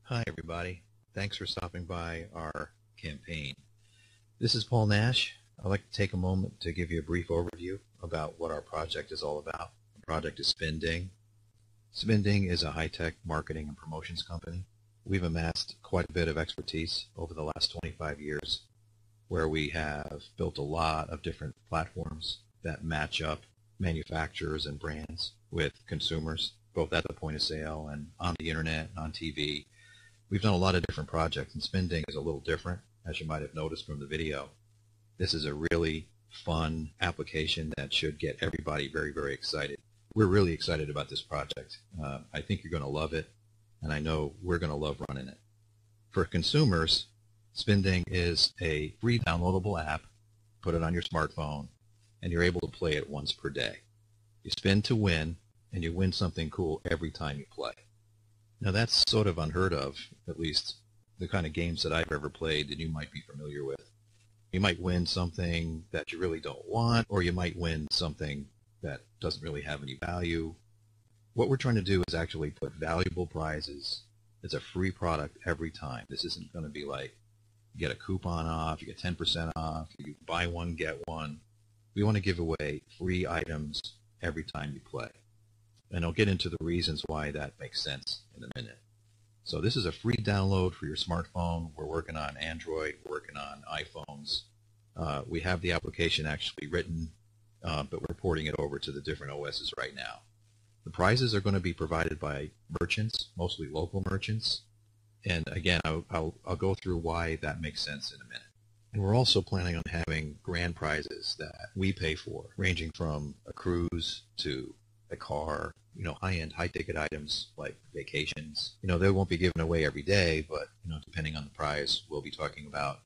Hi everybody, thanks for stopping by our campaign. This is Paul Nash. I'd like to take a moment to give you a brief overview about what our project is all about. The project is SpinDing. SpinDing is a high-tech marketing and promotions company. We've amassed quite a bit of expertise over the last 25 years where we have built a lot of different platforms that match up manufacturers and brands with consumers, both at the point of sale and on the internet and on TV. We've done a lot of different projects, and SpinDing is a little different, as you might have noticed from the video. This is a really fun application that should get everybody very, very excited. We're really excited about this project. I think you're going to love it, and I know we're going to love running it. For consumers, SpinDing is a free downloadable app. Put it on your smartphone, and you're able to play it once per day. You spin to win, and you win something cool every time you play. Now that's sort of unheard of, at least the kind of games that I've ever played that you might be familiar with. You might win something that you really don't want, or you might win something that doesn't really have any value. What we're trying to do is actually put valuable prizes. It's a free product every time. This isn't going to be like you get a coupon off, you get 10% off, you buy one, get one. We want to give away free items every time you play. And I'll get into the reasons why that makes sense in a minute. So this is a free download for your smartphone. We're working on Android, we're working on iPhones. We have the application actually written, but we're porting it over to the different OSs right now. The prizes are going to be provided by merchants, mostly local merchants. And again, I'll go through why that makes sense in a minute. And we're also planning on having grand prizes that we pay for, ranging from a cruise to a car, high-end, high-ticket items like vacations. They won't be given away every day, but, depending on the prize, we'll be talking about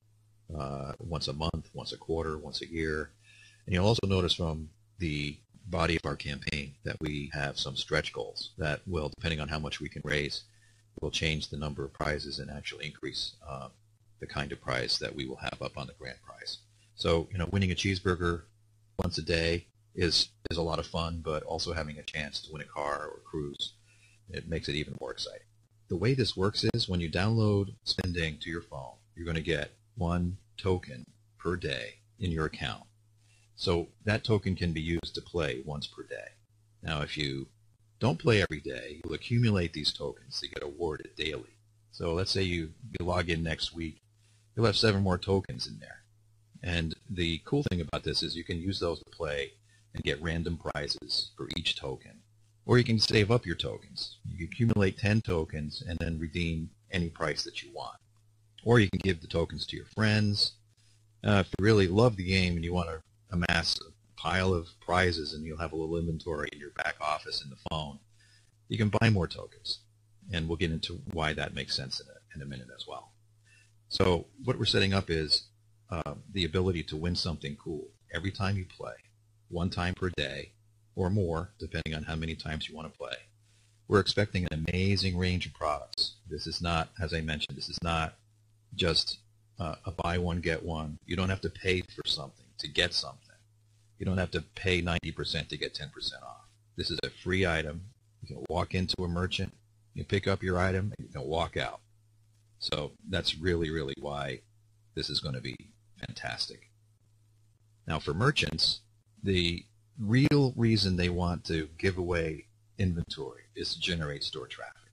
once a month, once a quarter, once a year. And you'll also notice from the body of our campaign that we have some stretch goals that will, depending on how much we can raise, will change the number of prizes and actually increase the kind of prize that we will have up on the grand prize. So, winning a cheeseburger once a day is a lot of fun, but also having a chance to win a car or a cruise, it makes it even more exciting. The way this works is when you download SpinDing to your phone, you're going to get 1 token per day in your account. So that token can be used to play once per day. Now if you don't play every day, you'll accumulate these tokens to get awarded daily. So let's say you log in next week, you'll have 7 more tokens in there. And the cool thing about this is you can use those to play and get random prizes for each token. Or you can save up your tokens. You can accumulate 10 tokens and then redeem any price that you want. Or you can give the tokens to your friends. If you really love the game and you want to amass a pile of prizes and you'll have a little inventory in your back office in the phone, you can buy more tokens. And we'll get into why that makes sense in a minute as well. So what we're setting up is the ability to win something cool every time you play. 1 time per day or more, depending on how many times you want to play. We're expecting an amazing range of products. This is not, as I mentioned, this is not just a buy one, get one. You don't have to pay for something to get something. You don't have to pay 90% to get 10% off. This is a free item. You can walk into a merchant, you pick up your item, and you can walk out. So that's really, really why this is going to be fantastic. Now for merchants, the real reason they want to give away inventory is to generate store traffic.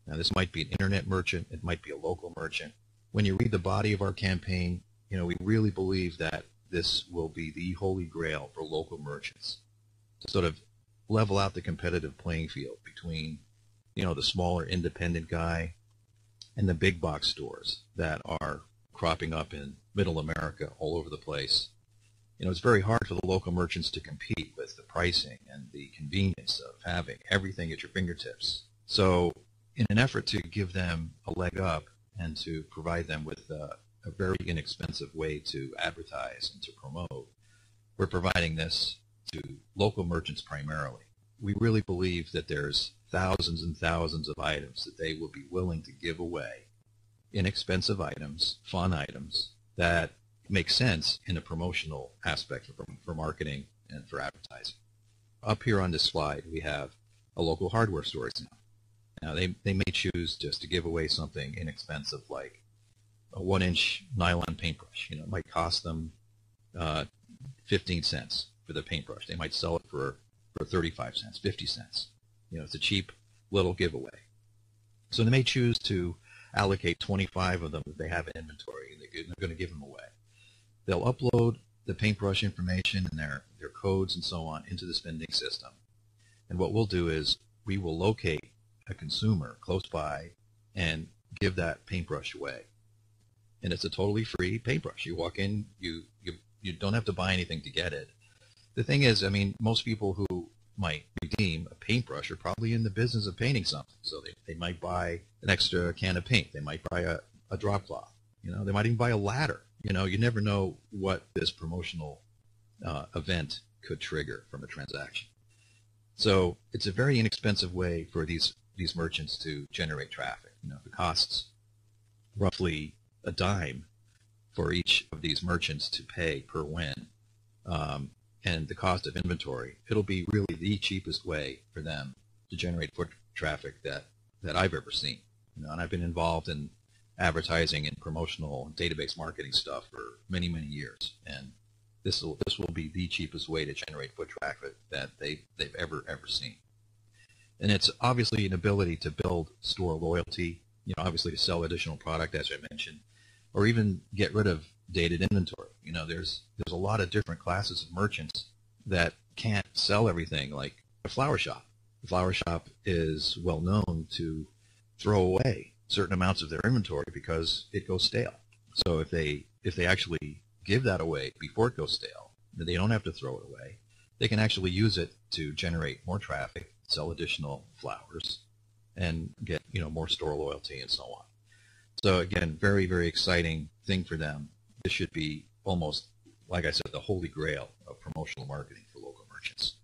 Now this might be an internet merchant, it might be a local merchant. When you read the body of our campaign, we really believe that this will be the holy grail for local merchants to sort of level out the competitive playing field between, the smaller independent guy and the big box stores that are cropping up in middle America all over the place. It's very hard for the local merchants to compete with the pricing and the convenience of having everything at your fingertips. So in an effort to give them a leg up and to provide them with a very inexpensive way to advertise and to promote, we're providing this to local merchants primarily. We really believe that there's thousands and thousands of items that they will be willing to give away, inexpensive items, fun items, that make sense in a promotional aspect for marketing and for advertising. Up here on this slide, we have a local hardware store example. Now, they may choose just to give away something inexpensive like a 1-inch nylon paintbrush. It might cost them 15 cents for the paintbrush. They might sell it for 35 cents, 50 cents. It's a cheap little giveaway. So they may choose to allocate 25 of them that they have in inventory, and they're going to give them away. They'll upload the paintbrush information and their codes and so on into the SpinDing system. And what we'll do is we will locate a consumer close by and give that paintbrush away. And it's a totally free paintbrush. You walk in, you don't have to buy anything to get it. The thing is, most people who might redeem a paintbrush are probably in the business of painting something. So they might buy an extra can of paint. They might buy a drop cloth. They might even buy a ladder. You never know what this promotional event could trigger from a transaction. So it's a very inexpensive way for these merchants to generate traffic. If it costs roughly a dime for each of these merchants to pay per win, and the cost of inventory, it'll be really the cheapest way for them to generate foot traffic that I've ever seen. And I've been involved in advertising and promotional and database marketing stuff for many, many years, and this will be the cheapest way to generate foot traffic that they've ever seen. And it's obviously an ability to build store loyalty, obviously to sell additional product, as I mentioned, or even get rid of dated inventory. There's a lot of different classes of merchants that can't sell everything, like a flower shop. The flower shop is well known to throw away certain amounts of their inventory because it goes stale. So if they actually give that away before it goes stale, then they don't have to throw it away. They can actually use it to generate more traffic, sell additional flowers, and get more store loyalty and so on. So again, very, very exciting thing for them. This should be almost, like I said, the holy grail of promotional marketing for local merchants.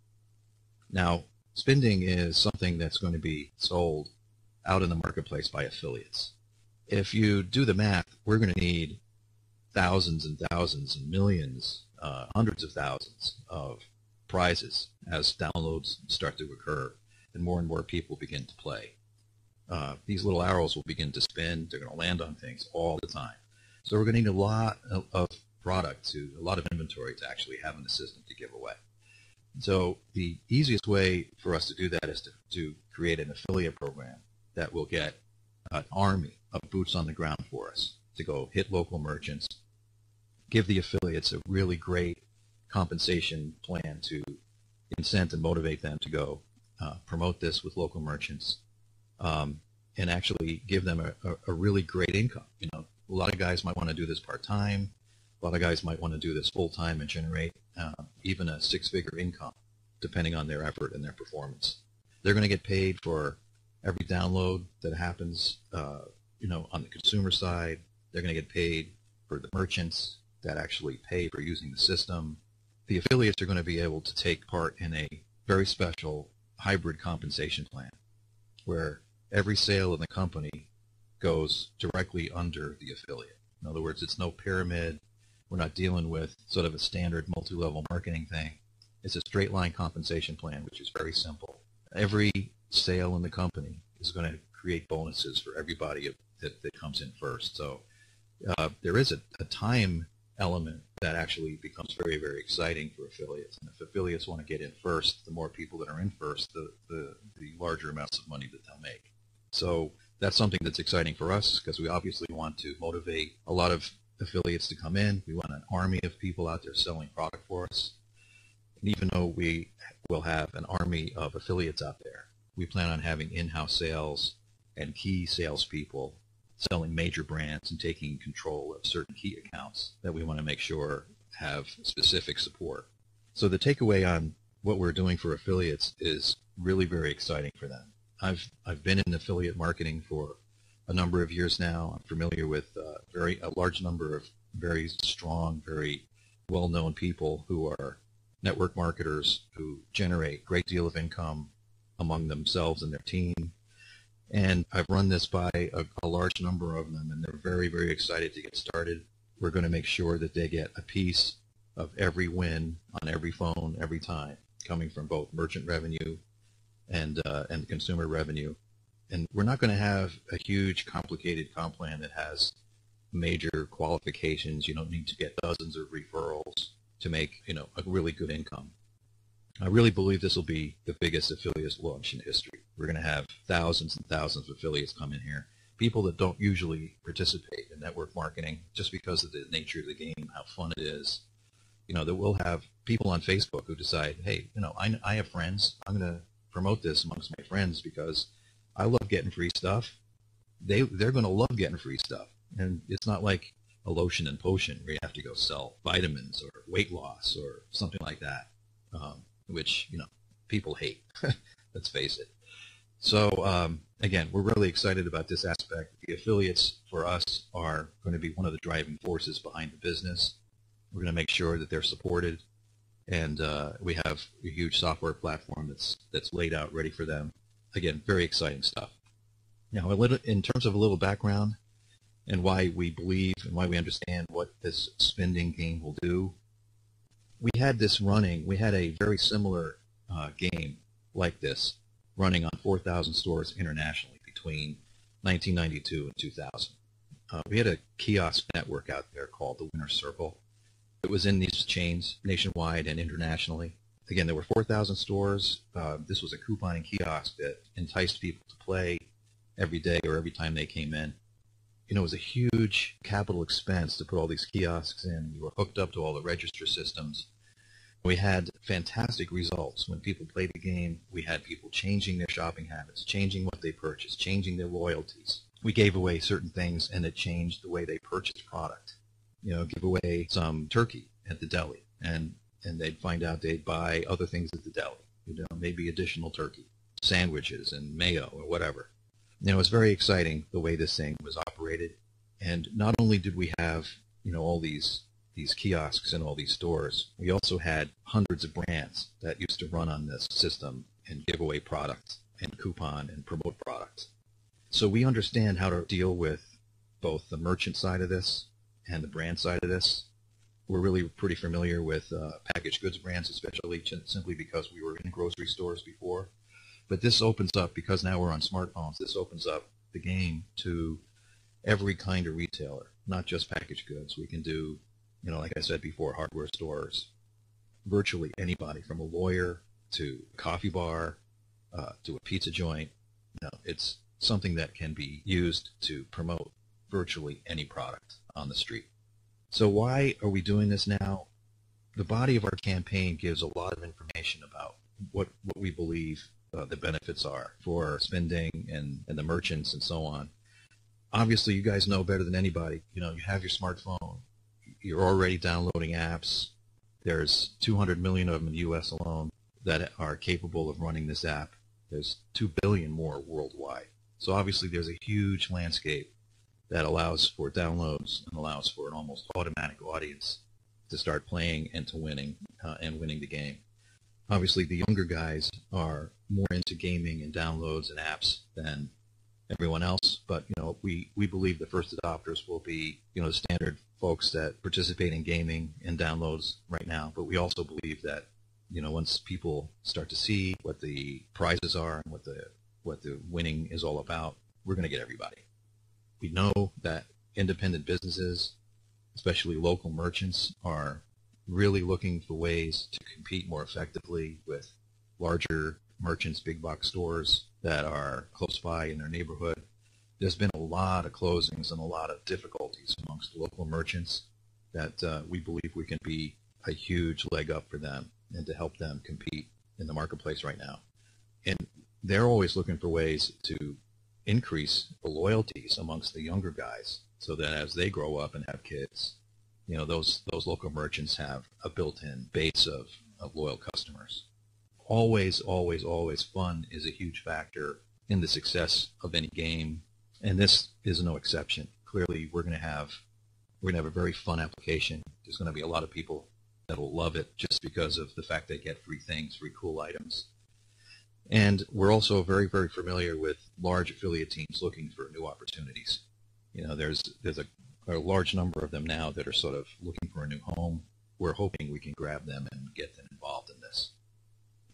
Now, SpinDing is something that's going to be sold out in the marketplace by affiliates. If you do the math, we're going to need thousands and thousands and millions, hundreds of thousands of prizes as downloads start to occur and more people begin to play. These little arrows will begin to spin. They're going to land on things all the time. So we're going to need a lot of product, a lot of inventory to actually have in the system to give away. So the easiest way for us to do that is to create an affiliate program that will get an army of boots on the ground for us to go hit local merchants, give the affiliates a really great compensation plan to incent and motivate them to go promote this with local merchants, and actually give them a really great income. A lot of guys might want to do this part-time. A lot of guys might want to do this full-time and generate even a six-figure income, depending on their effort and their performance. They're going to get paid for every download that happens, on the consumer side. They're going to get paid for the merchants that actually pay for using the system. The affiliates are going to be able to take part in a very special hybrid compensation plan where every sale in the company goes directly under the affiliate. In other words, it's no pyramid. We're not dealing with sort of a standard multi-level marketing thing. It's a straight line compensation plan, which is very simple. Every sale in the company is going to create bonuses for everybody that comes in first. So there is a time element that actually becomes very, very exciting for affiliates. And if affiliates want to get in first, the more people that are in first, the larger amounts of money that they'll make. So that's something that's exciting for us because we obviously want to motivate a lot of affiliates to come in. We want an army of people out there selling product for us. And even though we will have an army of affiliates out there, we plan on having in-house sales and key salespeople selling major brands and taking control of certain key accounts that we want to make sure have specific support. So the takeaway on what we're doing for affiliates is really very exciting for them. I've been in affiliate marketing for a number of years now. I'm familiar with a large number of very strong, very well-known people who are network marketers who generate a great deal of income among themselves and their team. And I've run this by a large number of them, and they're very, very excited to get started. We're going to make sure that they get a piece of every win on every phone every time, coming from both merchant revenue and consumer revenue. And we're not going to have a huge, complicated comp plan that has major qualifications. You don't need to get dozens of referrals to make, a really good income. I really believe this will be the biggest affiliate launch in history. We're going to have thousands and thousands of affiliates come in here. People that don't usually participate in network marketing just because of the nature of the game, how fun it is. That we'll have people on Facebook who decide, hey, I have friends. I'm going to promote this amongst my friends because I love getting free stuff. They're going to love getting free stuff. And it's not like a lotion and potion where you have to go sell vitamins or weight loss or something like that, which, people hate. Let's face it. So, again, we're really excited about this aspect. The affiliates for us are going to be one of the driving forces behind the business. We're going to make sure that they're supported, and we have a huge software platform that's laid out ready for them. Again, very exciting stuff. Now, in terms of a little background and why we believe and why we understand what this SpinDing game will do, we had this running. We had a very similar game like this running on 4,000 stores internationally between 1992 and 2000. We had a kiosk network out there called the Winner's Circle. It was in these chains nationwide and internationally. Again, there were 4,000 stores. This was a couponing kiosk that enticed people to play every day or every time they came in. It was a huge capital expense to put all these kiosks in. We were hooked up to all the register systems. We had fantastic results. When people played the game, we had people changing their shopping habits, changing what they purchased, changing their loyalties. We gave away certain things, and it changed the way they purchased product. Give away some turkey at the deli, and they'd find out they'd buy other things at the deli, maybe additional turkey, sandwiches and mayo or whatever. It was very exciting the way this thing was operated. And not only did we have, all these kiosks in all these stores, we also had hundreds of brands that used to run on this system and give away products and coupon and promote products. So we understand how to deal with both the merchant side of this and the brand side of this. We're really pretty familiar with packaged goods brands, especially simply because we were in grocery stores before. But this opens up, because now we're on smartphones, this opens up the game to every kind of retailer, not just packaged goods. We can do, like I said before, hardware stores, virtually anybody, from a lawyer to a coffee bar to a pizza joint. It's something that can be used to promote virtually any product on the street. So why are we doing this now? The body of our campaign gives a lot of information about what we believe the benefits are for SpinDing and the merchants and so on. Obviously, you guys know better than anybody. You have your smartphone. You're already downloading apps. There's 200 million of them in the U.S. alone that are capable of running this app. There's 2 billion more worldwide. So obviously, there's a huge landscape that allows for downloads and allows for an almost automatic audience to start playing and to winning the game. Obviously, the younger guys are more into gaming and downloads and apps than everyone else, but we believe the first adopters will be the standard folks that participate in gaming and downloads right now. But we also believe that once people start to see what the prizes are and what the winning is all about, we're going to get everybody. We know that independent businesses, especially local merchants, are really looking for ways to compete more effectively with larger merchants, big box stores that are close by in their neighborhood. There's been a lot of closings and a lot of difficulties amongst local merchants that we believe we can be a huge leg up for them and to help them compete in the marketplace right now. And they're always looking for ways to increase the loyalties amongst the younger guys so that as they grow up and have kids, those local merchants have a built-in base of loyal customers. Always, always, always fun is a huge factor in the success of any game, and this is no exception. Clearly, we're going to have a very fun application. There's going to be a lot of people that will love it just because of the fact they get free things, free cool items. And we're also very, very familiar with large affiliate teams looking for new opportunities. There's a large number of them now that are sort of looking for a new home. We're hoping we can grab them and get them involved in this.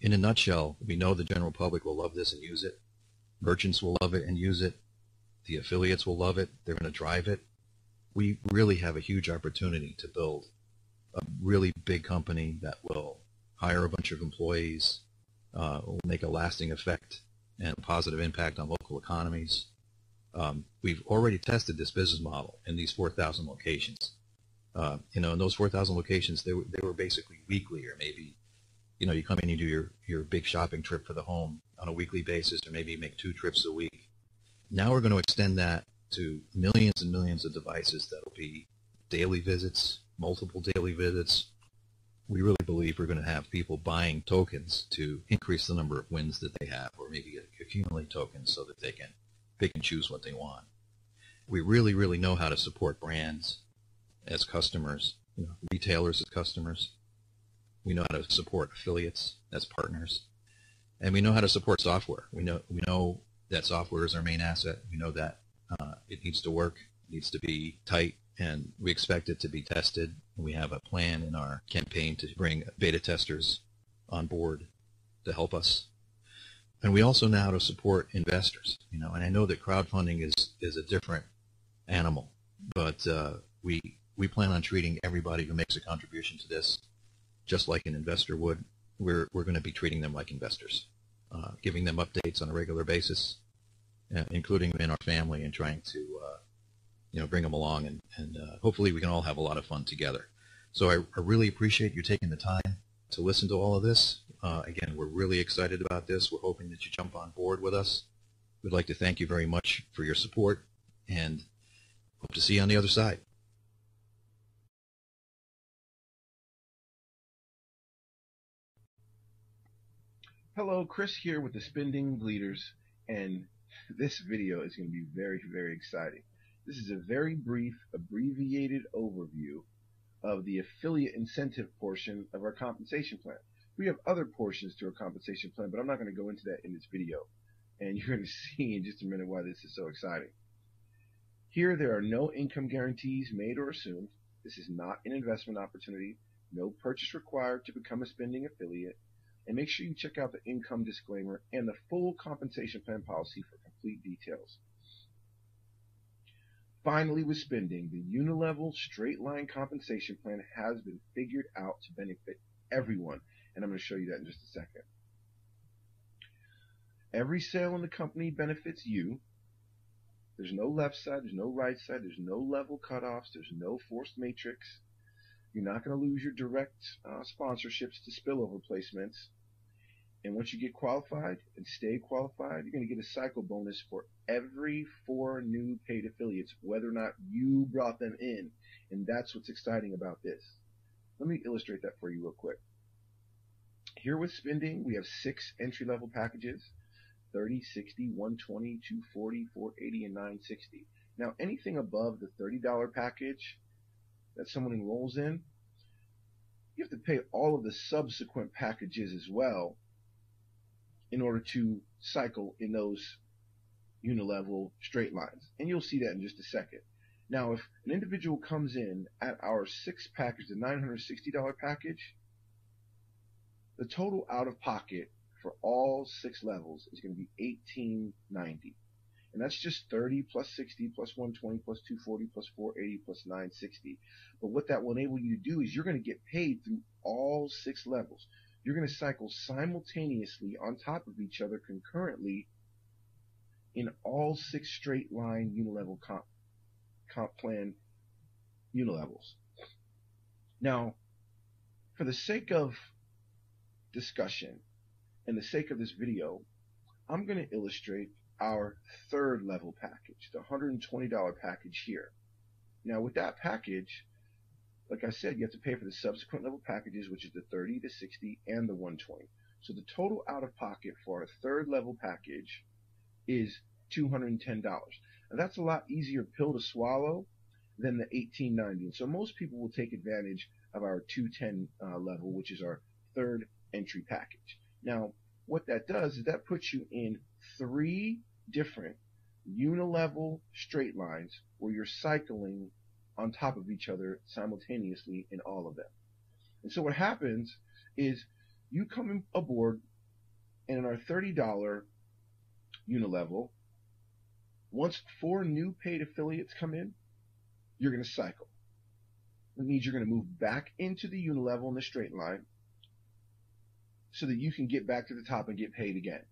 In a nutshell, we know the general public will love this and use it. Merchants will love it and use it. The affiliates will love it. They're going to drive it. We really have a huge opportunity to build a really big company that will hire a bunch of employees, will make a lasting effect and a positive impact on local economies. We've already tested this business model in these 4,000 locations. In those 4,000 locations, they were basically weekly, or maybe, you come in, you do your big shopping trip for the home on a weekly basis, or maybe you make 2 trips a week. Now we're going to extend that to millions and millions of devices that will be daily visits, multiple daily visits. We really believe we're going to have people buying tokens to increase the number of wins that they have, or maybe accumulate tokens so that they can pick and choose what they want. We really, really know how to support brands as customers, retailers as customers. We know how to support affiliates as partners, and we know how to support software. We know that software is our main asset. We know that it needs to work, it needs to be tight, and we expect it to be tested. We have a plan in our campaign to bring beta testers on board to help us. And we also know how to support investors, and I know that crowdfunding is a different animal, but we plan on treating everybody who makes a contribution to this just like an investor would. We're going to be treating them like investors, giving them updates on a regular basis, including in our family, and trying to bring them along, and hopefully we can all have a lot of fun together. So I really appreciate you taking the time to listen to all of this. Again, we're really excited about this. We're hoping that you jump on board with us. We'd like to thank you very much for your support, and hope to see you on the other side. Hello, Chris here with the SpinDing leaders, and this video is going to be very, very exciting. This is a very brief, abbreviated overview of the affiliate incentive portion of our compensation plan. We have other portions to our compensation plan, but I'm not going to go into that in this video, and you're going to see in just a minute why this is so exciting. Here, there are no income guarantees made or assumed. This is not an investment opportunity. No purchase required to become a SpinDing affiliate. And make sure you check out the income disclaimer and the full compensation plan policy for complete details. Finally, with SpinDing, the unilevel straight line compensation plan has been figured out to benefit everyone, and I'm going to show you that in just a second. Every sale in the company benefits you. There's no left side, there's no right side, there's no level cutoffs, there's no forced matrix. You're not going to lose your direct sponsorships to spillover placements. And once you get qualified and stay qualified, you're going to get a cycle bonus for every 4 new paid affiliates, whether or not you brought them in. And that's what's exciting about this. Let me illustrate that for you real quick. Here with SpinDing, we have 6 entry-level packages: 30, 60, 120, 240, 480, and 960. Now, anything above the $30 package that someone enrolls in, you have to pay all of the subsequent packages as well in order to cycle in those unilevel straight lines. And you'll see that in just a second. Now, if an individual comes in at our 6th package, the $960 package, the total out of pocket for all 6 levels is going to be $1,890. And that's just 30 plus 60 plus 120 plus 240 plus 480 plus 960. But what that will enable you to do is you're going to get paid through all 6 levels. You're going to cycle simultaneously on top of each other concurrently in all 6 straight line unilevel comp plan unilevels. Now, for the sake of discussion and the sake of this video, I'm going to illustrate our 3rd level package, the $120 package here. Now, with that package, like I said, you have to pay for the subsequent level packages, which is the 30, the 60, and the 120. So the total out of pocket for our 3rd level package is $210. Now, that's a lot easier pill to swallow than the $1,890. And so most people will take advantage of our 210 level, which is our 3rd entry package. Now, what that does is that puts you in 3 different unilevel straight lines where you're cycling on top of each other simultaneously in all of them. And so what happens is you come aboard, and in our $30 unilevel, once 4 new paid affiliates come in, you're going to cycle. That means you're going to move back into the unilevel in the straight line so that you can get back to the top and get paid again.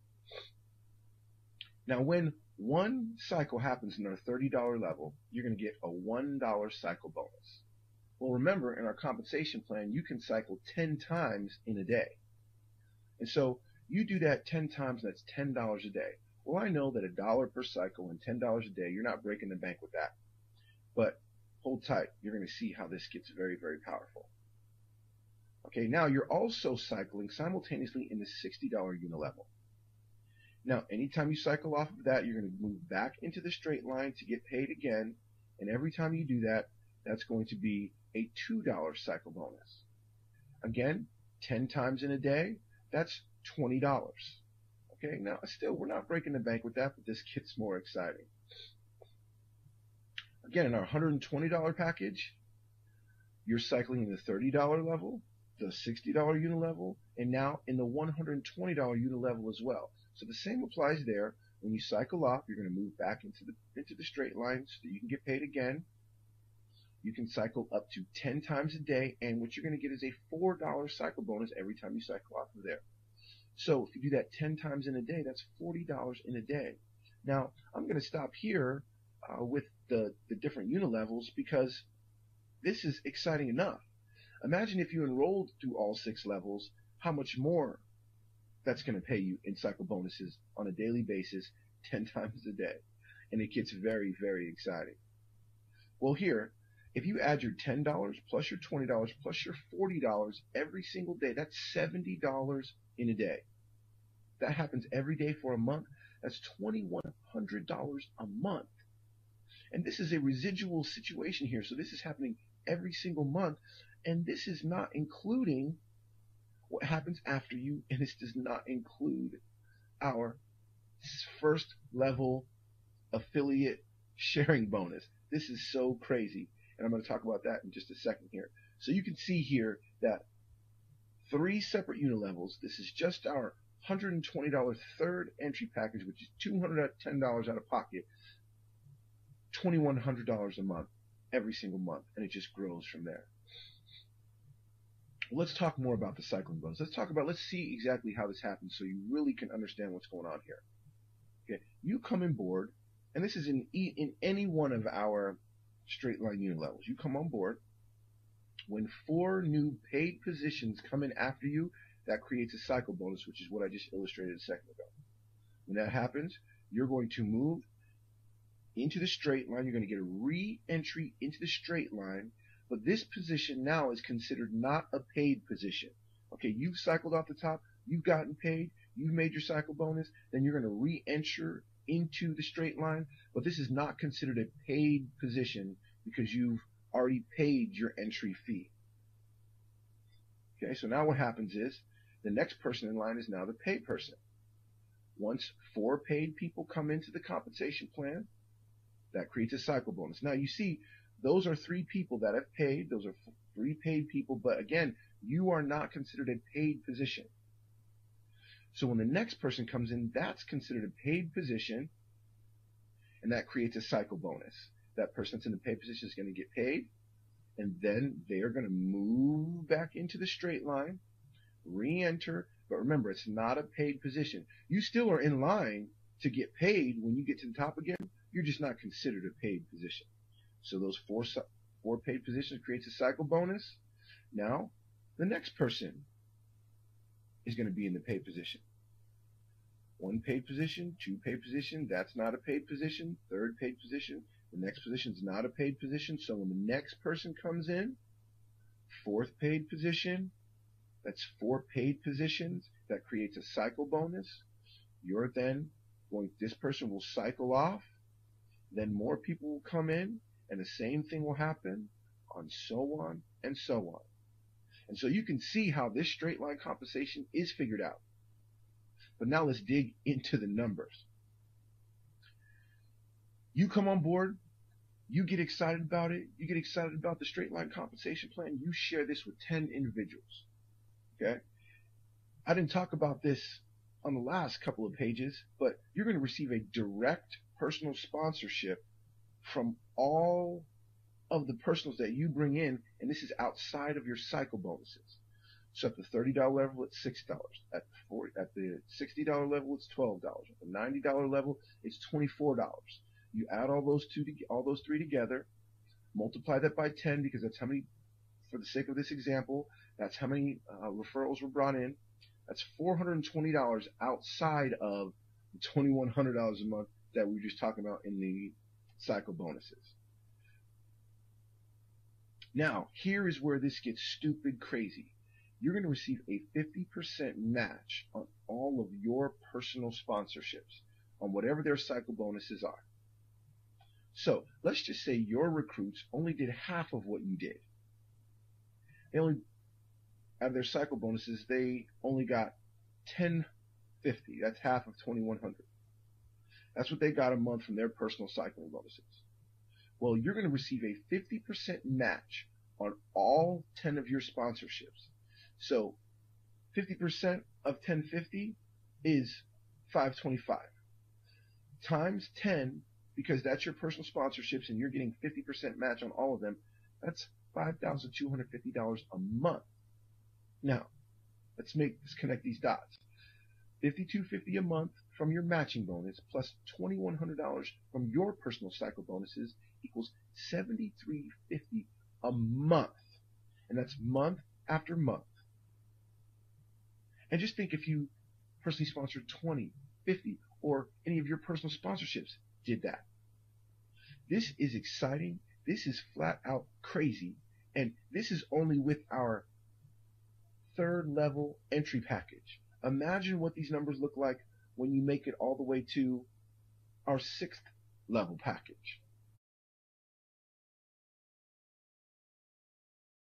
Now, when one cycle happens in our $30 level, you're going to get a $1 cycle bonus. Well, remember, in our compensation plan, you can cycle 10 times in a day. And so you do that 10 times, and that's $10 a day. Well, I know that $1 per cycle and $10 a day, you're not breaking the bank with that. But hold tight. You're going to see how this gets very, very powerful. Okay, now you're also cycling simultaneously in the $60 unilevel. Now, anytime you cycle off of that, you're going to move back into the straight line to get paid again. And every time you do that, that's going to be a $2 cycle bonus. Again, 10 times in a day, that's $20. Okay, now still, we're not breaking the bank with that, but this gets more exciting. Again, in our $120 package, you're cycling in the $30 level, the $60 unilevel, and now in the $120 unilevel as well. So the same applies there. When you cycle off, you're going to move back into the straight line so that you can get paid again. You can cycle up to 10 times a day, and what you're going to get is a $4 cycle bonus every time you cycle off of there. So if you do that 10 times in a day, that's $40 in a day. Now, I'm going to stop here with the different unilevels because this is exciting enough. Imagine if you enrolled through all 6 levels, how much more that's going to pay you in cycle bonuses on a daily basis 10 times a day. And it gets very, very exciting. Well, here, if you add your $10 plus your $20 plus your $40 every single day, that's $70 in a day. That happens every day for a month. That's $2,100 a month. And this is a residual situation here. So this is happening every single month. And this is not including what happens after you. And this does not include our first level affiliate sharing bonus. This is so crazy. And I'm going to talk about that in just a second here. So you can see here that 3 separate unilevels. This is just our $120 third entry package, which is $210 out of pocket, $2,100 a month, every single month, and it just grows from there. Let's talk more about the cycling bonus. Let's see exactly how this happens so you really can understand what's going on here. Okay, you come on board, and this is in any one of our straight line unilevels. You come on board. When 4 new paid positions come in after you, that creates a cycle bonus, which is what I just illustrated a second ago. When that happens, you're going to move into the straight line. You're going to get a re-entry into the straight line, but this position now is considered not a paid position. Okay, you've cycled off the top, you've gotten paid, you've made your cycle bonus, then you're going to re-enter into the straight line, but this is not considered a paid position because you've already paid your entry fee. Okay, so now what happens is the next person in line is now the paid person. Once 4 paid people come into the compensation plan, that creates a cycle bonus. Now you see, those are 3 people that have paid. Those are 3 paid people, but again, you are not considered a paid position. So when the next person comes in, that's considered a paid position, and that creates a cycle bonus. That person that's in the paid position is going to get paid, and then they are going to move back into the straight line, re-enter, but remember, it's not a paid position. You still are in line to get paid when you get to the top again. You're just not considered a paid position. So those 4 paid positions creates a cycle bonus. Now, the next person is going to be in the paid position. 1 paid position, 2 paid position, that's not a paid position, 3rd paid position, the next position is not a paid position. So when the next person comes in, 4th paid position, that's 4 paid positions, that creates a cycle bonus. You're then going, this person will cycle off, then more people will come in, and the same thing will happen, on so on and so on. And so you can see how this straight line compensation is figured out. But now let's dig into the numbers. You come on board, you get excited about it, you get excited about the straight line compensation plan, you share this with 10 individuals. Okay? I didn't talk about this on the last couple of pages, but you're going to receive a direct personal sponsorship from all of the personals that you bring in, and this is outside of your cycle bonuses. So at the $30 level, it's $6. At the $60 level, it's $12. At the $90 level, it's $24. You add all those three together, multiply that by 10 because that's how many, for the sake of this example, that's how many referrals were brought in. That's $420 outside of the $2,100 a month that we were just talking about in the cycle bonuses. Now, here is where this gets stupid crazy. You're going to receive a 50% match on all of your personal sponsorships, on whatever their cycle bonuses are. So let's just say your recruits only did half of what you did. They only, out of their cycle bonuses, they only got $1,050. That's half of $2,100. That's what they got a month from their personal cycling bonuses. Well, you're going to receive a 50% match on all 10 of your sponsorships. So 50% of 1,050 is $525 times 10, because that's your personal sponsorships and you're getting 50% match on all of them. That's $5,250 a month. Now, let's connect these dots. $5,250 a month from your matching bonus plus $2,100 from your personal cycle bonuses equals $7,350 a month. And that's month after month. And just think if you personally sponsored 20, 50, or any of your personal sponsorships did that. This is exciting. This is flat out crazy. And this is only with our third level entry package. Imagine what these numbers look like when you make it all the way to our 6th level package.